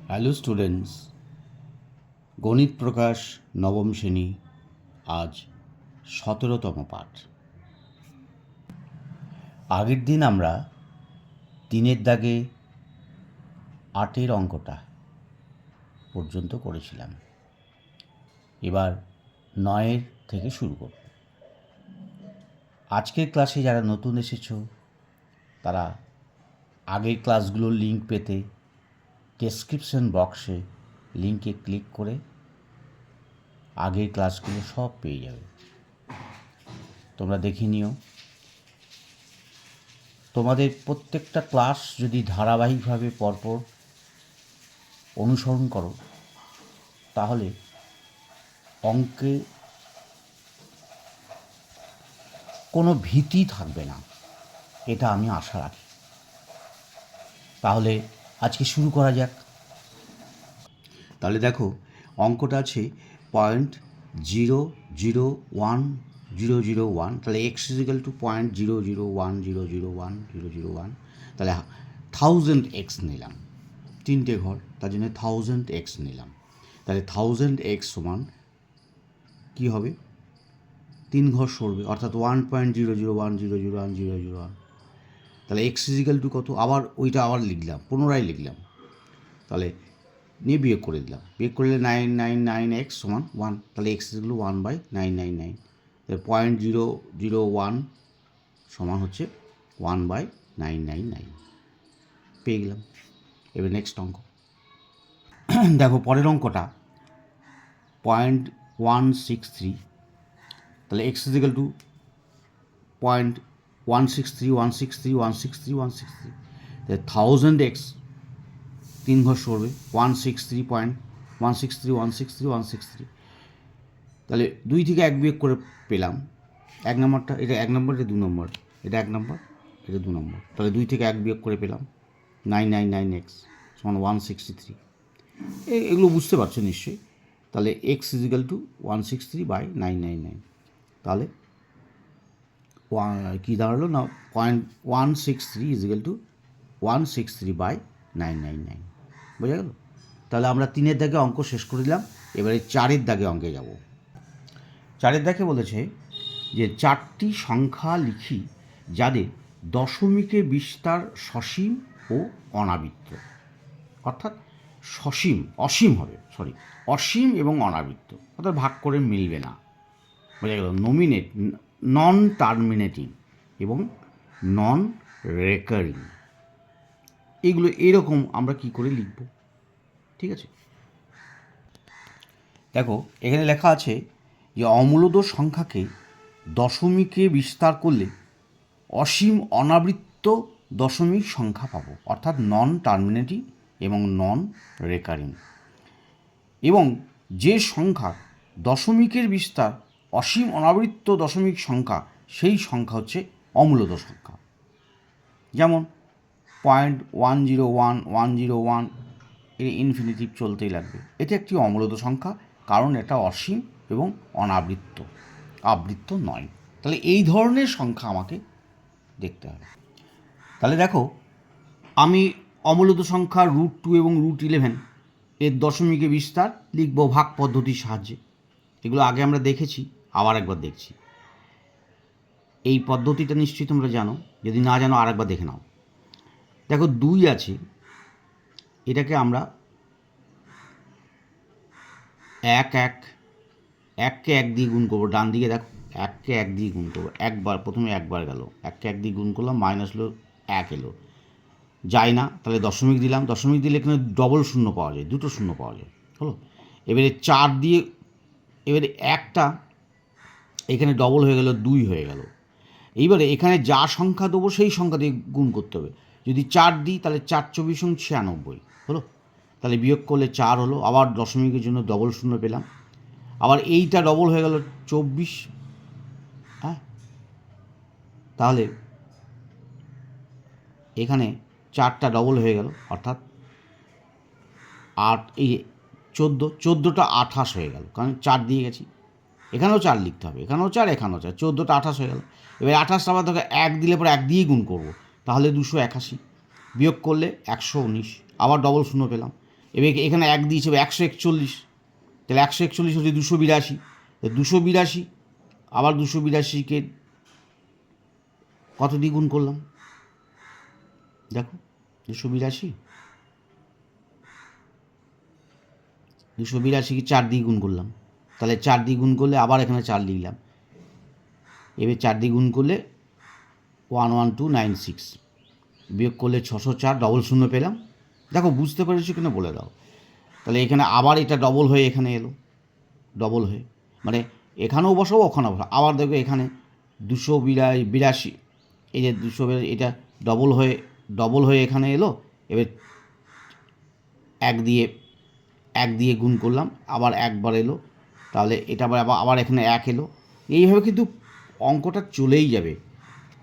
Hello students, গণিত প্রকাশ নবম শ্রেণী, আজ 17তম পাঠ। আগের দিন আমরা 3-এর দাগে 8-এর অঙ্কটা পর্যন্ত করেছিলাম। এবার 9-এর থেকে শুরু করব। আজকের ক্লাসে যারা নতুন এসেছো তারা আগের ক্লাসগুলোর লিঙ্ক পেতে ডেসক্রিপশন বক্সে লিঙ্কে ক্লিক করে আগের ক্লাসগুলো সব পেয়ে যাবে। তোমরা দেখে নিও। তোমাদের প্রত্যেকটা ক্লাস যদি ধারাবাহিকভাবে পরপর অনুসরণ করো তাহলে অঙ্কে কোনো ভীতি থাকবে না, এটা আমি আশা রাখি। তাহলে আজকে শুরু করা যাক। তাহলে দেখো, অঙ্কটা আছে 0.001001। তাহলে x = 0.001001001001। তাহলে 1000x নিলাম, 3টে ঘর, তার জন্য 1000x নিলাম। তাহলে 1000x সমান কী হবে? 3 ঘর সরবে, অর্থাৎ 1.001001001001। তাহলে x = কত? আবার ওইটা আবার লিখলাম, পুনরায় লিখলাম। তাহলে নিয়ে বিয়োগ করে দিলাম, বিয়োগ করলে 999x সমান 1। তাহলে x = 1/999। তাহলে 0.001 সমান হচ্ছে 1/999 পেয়ে গেলাম। এবার নেক্সট অঙ্ক দেখো, পরের অঙ্কটা 0.163। তাহলে x = 0.163 তাহলে 1000x 3 ঘর সরবে, 163. তাহলে 2 থেকে 1 বিয়োগ করে পেলাম 1 নম্বরটা, এটা 1 নম্বর, এটা 2 নম্বর, এটা 1 নম্বর, এটা 2 নম্বর। তাহলে 2 থেকে 1 বিয়োগ করে পেলাম 999x সমান 163। এগুলো বুঝতে পারছো নিশ্চয়ই। তাহলে x = 163/999। তাহলে কী দাঁড়ালো না, 0.163 = 163/999। বোঝা গেল? তাহলে আমরা 3-এর দাগে অঙ্ক শেষ করে দিলাম। এবারে 4-এর দাগে অঙ্কে যাব। 4-এর দাগে বলেছে যে 4টি সংখ্যা লিখি যাদের দশমিকের বিস্তার সসীম ও অনাবৃত্ত। অর্থাৎ অসীম এবং অনাবৃত্ত, অর্থাৎ ভাগ করে মিলবে না। বোঝা গেল? নন টার্মিনেটিং এবং নন রেকারিং, এগুলো এরকম আমরা কি করে লিখব? ঠিক আছে, দেখো এখানে লেখা আছে যে অমূলদ সংখ্যাকে দশমিকে বিস্তার করলে অসীম অনাবৃত্ত দশমিক সংখ্যা পাবো, অর্থাৎ নন টার্মিনেটিং এবং নন রেকারিং। এবং যে সংখ্যা দশমিকের বিস্তার অসীম অনাবৃত্ত দশমিক সংখ্যা, সেই সংখ্যা হচ্ছে অমূলদ সংখ্যা। যেমন 0.101101 এর ইনফিনিটিভ চলতেই লাগবে, এটা একটি অমূলদ সংখ্যা, কারণ এটা অসীম এবং আবৃত্ত নয়। তাহলে এই ধরনের সংখ্যা আমাকে দেখতে হবে। তাহলে দেখো, আমি অমূলদ সংখ্যা √2 এবং √11 এর দশমিকে বিস্তার লিখব ভাগ পদ্ধতির সাহায্যে। এগুলো আগে আমরা দেখেছি, আবার একবার দেখছি। এই পদ্ধতিটা নিশ্চয়ই তোমরা জানো, যদি না জানো আর একবার দেখে নাও। দেখো 2 আছে, এটাকে আমরা 1কে 1 দিয়ে গুণ করবো। ডান দিকে দেখো, 1কে 1 দিয়ে গুণ করবো। প্রথমে একবার গেল, 1কে 1 দিয়ে গুণ করলাম, মাইনাস হলো 1 এলো, যায় না। তাহলে দশমিক দিলাম, দশমিক দিলে এখানে ডবল শূন্য পাওয়া যায়, 2টো শূন্য পাওয়া যায়। হলো, এবারে 4 দিয়ে, এবারে 1টা এখানে ডবল হয়ে গেল, 2 হয়ে গেল। এইবারে এখানে যা সংখ্যা দেবো সেই সংখ্যা দিয়ে গুণ করতে হবে। যদি 4 দিই তাহলে 4 × 24 = 96 হলো। তাহলে বিয়োগ করলে 4 হলো, আবার দশমিকের জন্য ডবল শূন্য পেলাম, আবার এইটা ডবল হয়ে গেল 24। হ্যাঁ, তাহলে এখানে 4টা ডবল হয়ে গেল, অর্থাৎ 8, এই 14টা 28 হয়ে গেল, কারণ 4 দিয়ে গেছি। এখানেও 4 লিখতে হবে, এখানেও 4, এখানেও 4, 14টা 28 হয়ে গেল। এবার 28টা আবার তোকে 1 দিলে পরে 1 দিয়েই গুণ করবো, তাহলে 281, বিয়োগ করলে 119, আবার ডবল শূন্য পেলাম। এবার এখানে 1 দিয়েছে 141, তাহলে 141 হচ্ছে 282, 282 আবার 282কে কত দিয়ে গুণ করলাম দেখো, 282কে 4 দিয়ে গুণ করলাম, তাহলে 4 দিয়ে গুণ করলে আবার এখানে 4 লিখলাম, এবার 4 দিয়ে গুণ করলে 11296, বিয়োগ করলে 604, ডবল শূন্য পেলাম। দেখো বুঝতে পেরেছো কিনা বলে দাও। তাহলে এখানে আবার এটা ডবল হয়ে এখানে এলো, ডবল হয়ে মানে এখানেও বসাবো ওখানেও বসাবো, আবার দেখো এখানে 282, এই যে 282 এটা ডবল হয়ে এখানে এলো। এবার 1 দিয়ে গুণ করলাম, আবার একবার এলো, তাহলে এটা আবার এখানে 1 এলো। এইভাবে কিন্তু অঙ্কটা চলেই যাবে,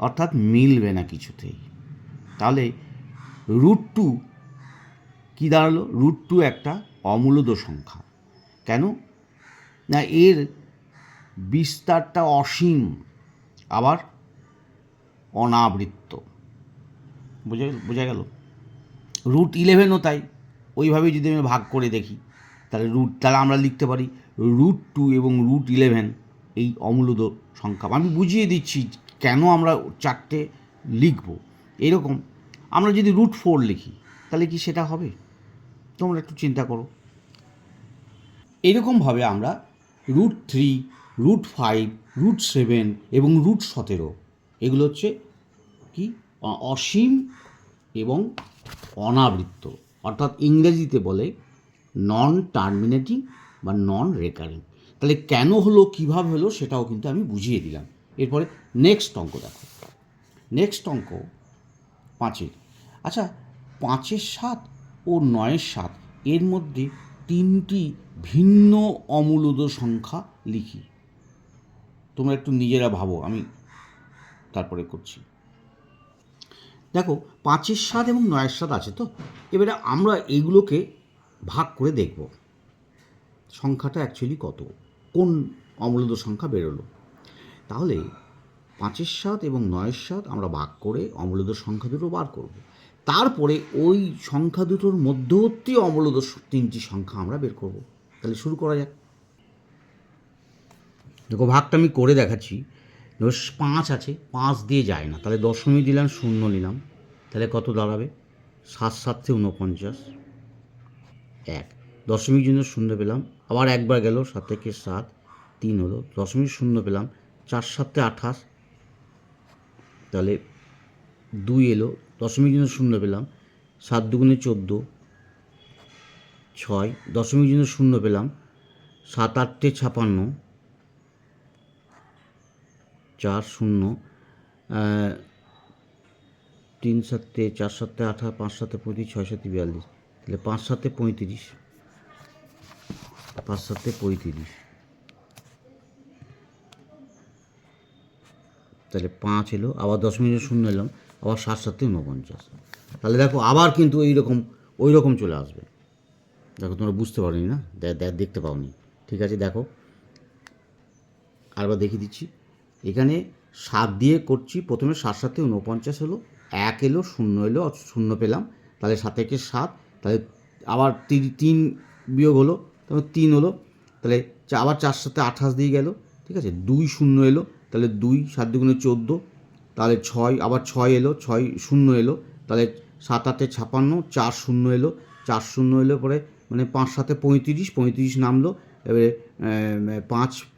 অর্থাৎ মিলবে না কিছুতেই। তাহলে √2 কী দাঁড়ালো? √2 একটা অমূলদ সংখ্যা। কেন না, এর বিস্তারটা অসীম, আবার অনাবৃত্ত। বোঝা গেল? √11ও তাই, ওইভাবেই যদি আমি ভাগ করে দেখি তাহলে আমরা লিখতে পারি √2 এবং √11 এই অমূলদ সংখ্যা। আমি বুঝিয়ে দিচ্ছি কেন আমরা 4টে লিখব। এরকম আমরা যদি √4 লিখি তাহলে কি সেটা হবে? তোমরা একটু চিন্তা করো। এরকমভাবে আমরা √3, √5, √7 এবং √17 এগুলো হচ্ছে কি অসীম এবং অনাবৃত্ত, অর্থাৎ ইংরেজিতে বলে নন টার্মিনেটিং বা নন রেকারিং। তাহলে কেন হলো, কীভাবে হলো, সেটাও কিন্তু আমি বুঝিয়ে দিলাম। এরপরে নেক্সট অঙ্ক দেখো। নেক্সট অঙ্ক 5-এর। আচ্ছা, 5-এর 7 ও 9-এর 7 এর মধ্যে 3টি ভিন্ন অমূলদ সংখ্যা লিখি। তোমরা একটু নিজেরা ভাবো, আমি তারপরে করছি। দেখো 5-এর 7 এবং 9-এর 7 আছে তো, এবারে আমরা এইগুলোকে ভাগ করে দেখব সংখ্যাটা অ্যাকচুয়ালি কত, কোন অমূলদ সংখ্যা বেরোলো। তাহলে 5-এর 7 এবং 9-এর 7 আমরা ভাগ করে অমূলদ সংখ্যা দুটো বার করব। তারপরে ওই সংখ্যা দুটোর মধ্যবর্তী অমূলদ 3টি সংখ্যা আমরা বের করব। তাহলে শুরু করা যাক। দেখো ভাগটা আমি করে দেখাচ্ছি। 5 আছে, 5 দিয়ে যায় না, তাহলে দশমিক দিলাম, 0 নিলাম, তাহলে কত দাঁড়াবে? 7 7 49, 1 দশমিক জন্য 0 পেলাম, আবার একবার গেল, 7 থেকে 7 3 হলো, দশমিক 0 পেলাম, 4 7 28, তাহলে 2 এলো, দশমিক জন্য 0 পেলাম, 7 2 14, 6 দশমিক জন্য 0 পেলাম, 7 8 56, 4 0, 3 7 4 7 18, 5 7 35, 6 7 42, তাহলে 5 7 35, 5 7 35, তাহলে 5 এলো, আবার দশমিক 0 এলাম, আবার 7 7 49, তাহলে দেখো আবার কিন্তু ওই রকম চলে আসবে। দেখো তোমরা বুঝতে পারোনি না, দেখতে পাওনি, ঠিক আছে। দেখো আরবার দেখিয়ে দিচ্ছি। এখানে 7 দিয়ে করছি, প্রথমে 7 7 49 হলো, 1 এলো, 0 এলো, 0 পেলাম, তাহলে 7 থেকে 7, তাহলে আবার 3 বিয়োগ হলো, তাহলে 3 হলো, তাহলে আবার 4 7 28 দিয়ে গেল, ঠিক আছে। 2 0 এলো, তাহলে 2 7 2 56, তাহলে 6 আবার 6 এলো, 6 0 এলো, তাহলে 7 8 56, 4 0 এলো, 4 0 এলো, পরে মানে 5 7 35, 35 নামলো, এবারে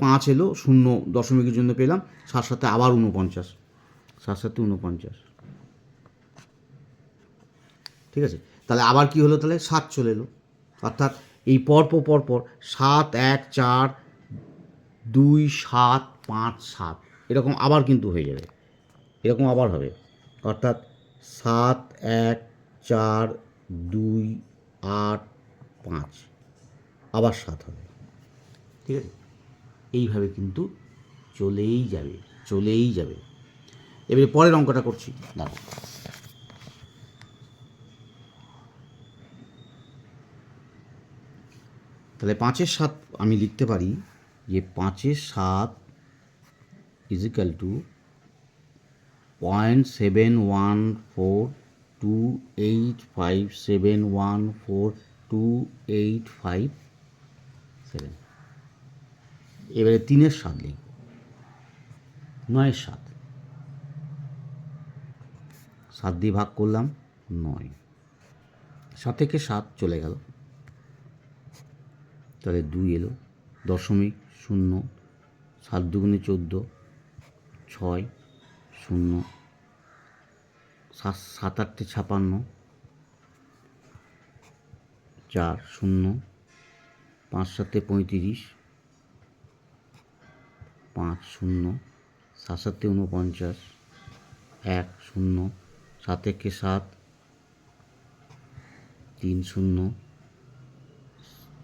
5 এলো, 0 দশমিকের জন্য পেলাম, 7 7 আবার 49, 7 7 49, ঠিক আছে। তাহলে আবার কি হলো, তাহলে 7 চলে এলো, অর্থাৎ এই পরপর 7 1 4 2 7 5 7 এরকম আবার কিন্তু হয়ে যাবে, এরকম আবার হবে, অর্থাৎ 7 1 4 2 8 5 আবার 7 হবে, ঠিক আছে। এইভাবে কিন্তু চলেই যাবে। এবারে পরের অঙ্কটা করছি, দেখো। তাহলে 5-এর 7 আমি লিখতে পারি যে 5-এর 7 ইজিক্যাল টু 0.714285714 2857। এবারে 3-এর 7 লিখব, 9-এর 7, 7 দিয়ে ভাগ করলাম 9, 7 থেকে 7 চলে গেল, তাহলে 2 এলো, দশমিক, 0, 7 দুগুণে 14, 6, 0, 7 8 56, 4, 0, 5 7 35, 5, 0, 7 7 49, 1, 0, 7 1 7, 3 0,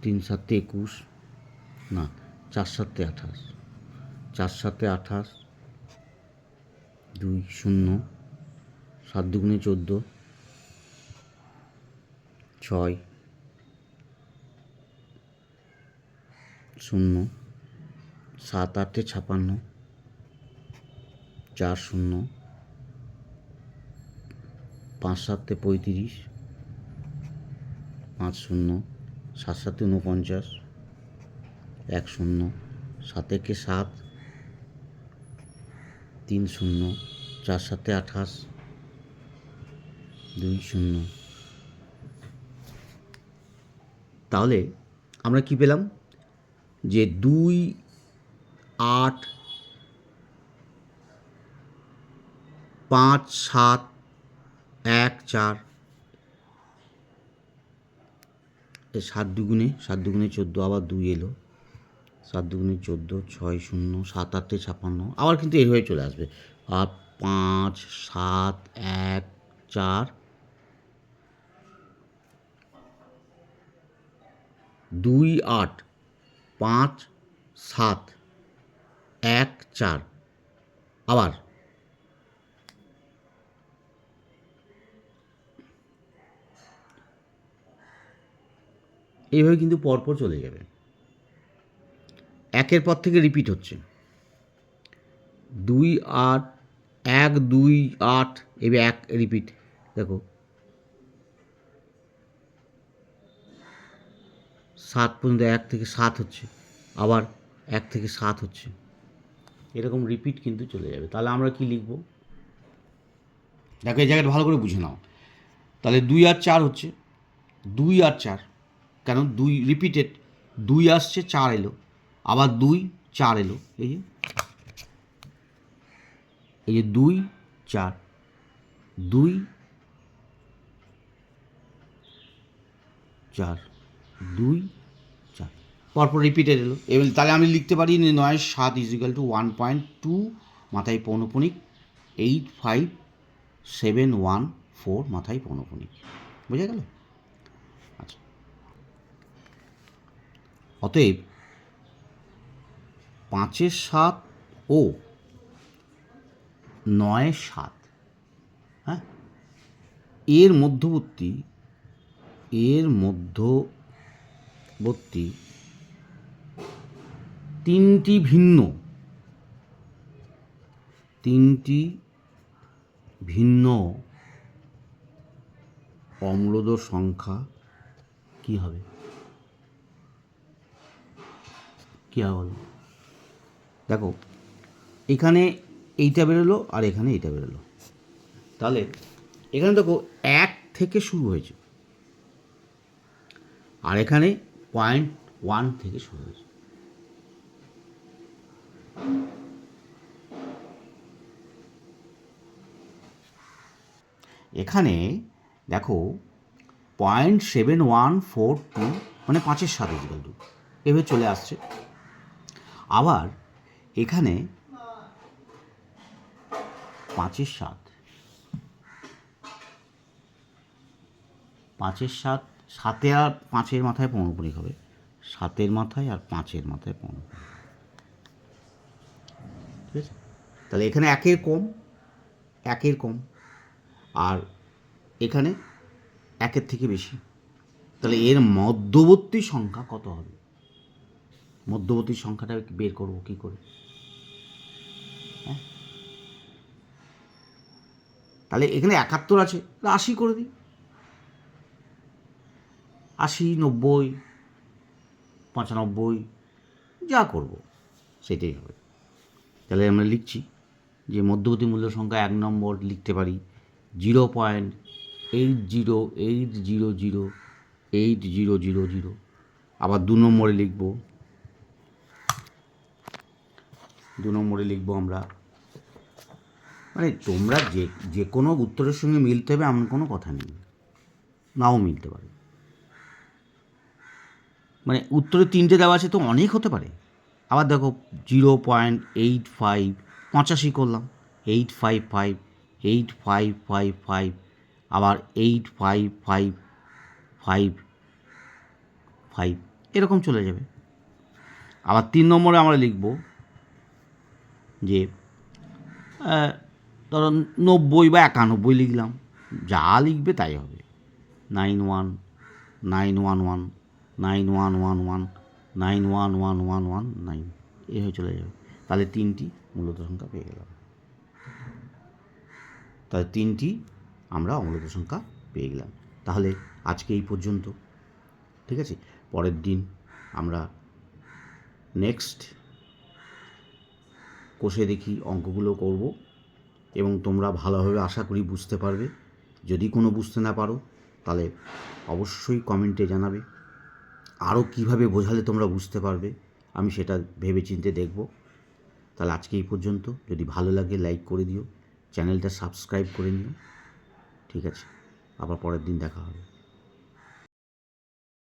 3 7 21, না 4 7 28, 4 7 28, 2 0, 7 দুগুণে 14, 6, 0, 7 8 56, 4 0, 5 7 35, 5 0, 7 7 49, 1 0, 7 1 7, 3 0, 4 7 28, 2 0। তাহলে আমরা কি পেলাম, যে 2 8 5 7 1 4, 7 দুগুণে 14, আবার 2 এলো, 7 দুগুণে 14, 6 0, 7 8 56, আবার কিন্তু এইভাবে চলে আসবে, আর 5 7 1 4, 2 8 5 7 1 4, আবার এইভাবে কিন্তু পরপর চলে যাবে, একের পর থেকে রিপিট হচ্ছে, 2 8 1 2 8, এবার 1 রিপিট, দেখো 7 পর্যন্ত 1 থেকে 7 হচ্ছে, আবার 1 থেকে 7 হচ্ছে, এরকম রিপিট কিন্তু চলে যাবে। তাহলে আমরা কি লিখব, দেখো এই জায়গাটা ভালো করে বুঝে নাও। তাহলে 2 আর 4 হচ্ছে, 2 আর 4, কেন 2 রিপিটেড, 2 আসছে 4 এলো, আবার 2 4 এলো, এই যে 2 4, 2 4, 2 4, পরপর রিপিটেড এলো। এবার তাহলে আমি লিখতে পারি 9 7 = 1.2 মাথায় পৌনঃপুনিক 85714 মাথায় পৌনঃপুনিক, বোঝা গেল? আচ্ছা, অতএব 5-এর 7 ও 9-এর 7, হ্যাঁ, এর মধ্যবর্তী তিনটি ভিন্ন অম্লদ সংখ্যা কি হবে বলো? দেখো এখানে এইটা বেরোলো আর এখানে এইটা বেরোলো, তাহলে এখানে দেখো 1 থেকে শুরু হয়েছে, আর এখানে 0.1 থেকে শুরু হয়েছে। এখানে দেখো 0.7142 মানে 5-এর 7 = 2 এভাবে চলে আসছে। আবার এখানে 5-এর 7, 7 আর 5-এর মাথায় পৌনঃপুনিক হবে, 7-এর মাথায় আর 5-এর মাথায় পৌনঃপুনিক, ঠিক আছে? তাহলে এখানে 1-এর কম, আর এখানে 1-এর থেকে বেশি, তাহলে এর মধ্যবর্তী সংখ্যা কত হবে? মধ্যবর্তী সংখ্যাটা বের করবো কী করে? হ্যাঁ, তাহলে এখানে 71 আছে, 80 করে দিই, 80, 90, 95 যা করব সেটাই হবে। তাহলে আমরা লিখছি যে মধ্যবর্তী মূল্য সংখ্যা 1 নম্বর লিখতে পারি 0.80800800। আবার 2 নম্বরে লিখব আমরা, মানে তোমরা যে কোনো উত্তরের সঙ্গে মিলতে হবে এমন কোনো কথা নেই, নাও মিলতে পারে। মানে উত্তরে 3টে দেওয়া আছে তো অনেক হতে পারে। আবার দেখো 0.85 85 করলাম, 855 8555, আবার 8555 এরকম চলে যাবে। আবার 3 নম্বরে আমরা লিখব যে ধরো 90 বা 91 লিখলাম, যা লিখবে তাই হবে। 919111911119 এই হয়ে চলে যাবে। তাহলে 3টি মূলত সংখ্যা পেয়ে গেলাম। তাহলে 3টি আমরা অমূলত সংখ্যা পেয়ে গেলাম। তাহলে আজকে এই পর্যন্ত, ঠিক আছে। পরের দিন আমরা নেক্সট কোষে দেখি অঙ্কগুলো করব, এবং তোমরা ভালোভাবে আশা করি বুঝতে পারবে। যদি কোনো বুঝতে না পারো তাহলে অবশ্যই কমেন্টে জানাবে, আরও কীভাবে বোঝালে তোমরা বুঝতে পারবে আমি সেটা ভেবেচিন্তে দেখব। তাহলে আজকে এই পর্যন্ত। যদি ভালো লাগে লাইক করে দিও, চ্যানেলটা সাবস্ক্রাইব করে নিও, ঠিক আছে। আবার পরের দিন দেখা হবে।